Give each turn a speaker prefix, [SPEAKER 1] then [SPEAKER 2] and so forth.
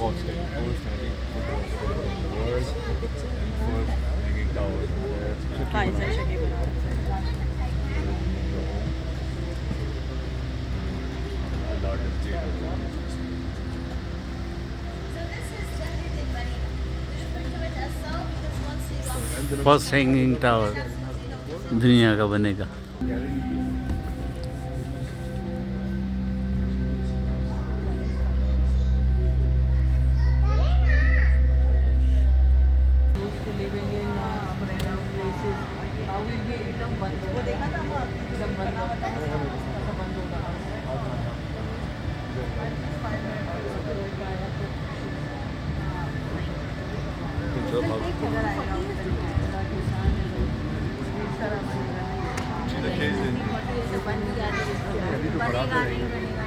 [SPEAKER 1] Oh, most hanging football in the world and first hanging tower. That's
[SPEAKER 2] हाँ इसे shaky बना
[SPEAKER 1] the largest theater.
[SPEAKER 3] First hanging tower दुनिया का बनेगा.
[SPEAKER 2] living in random places. How will be एकदम बंद वो देखा था हम एकदम बंद ऐसा बंद होता
[SPEAKER 1] See the case in.
[SPEAKER 2] बनेगा नहीं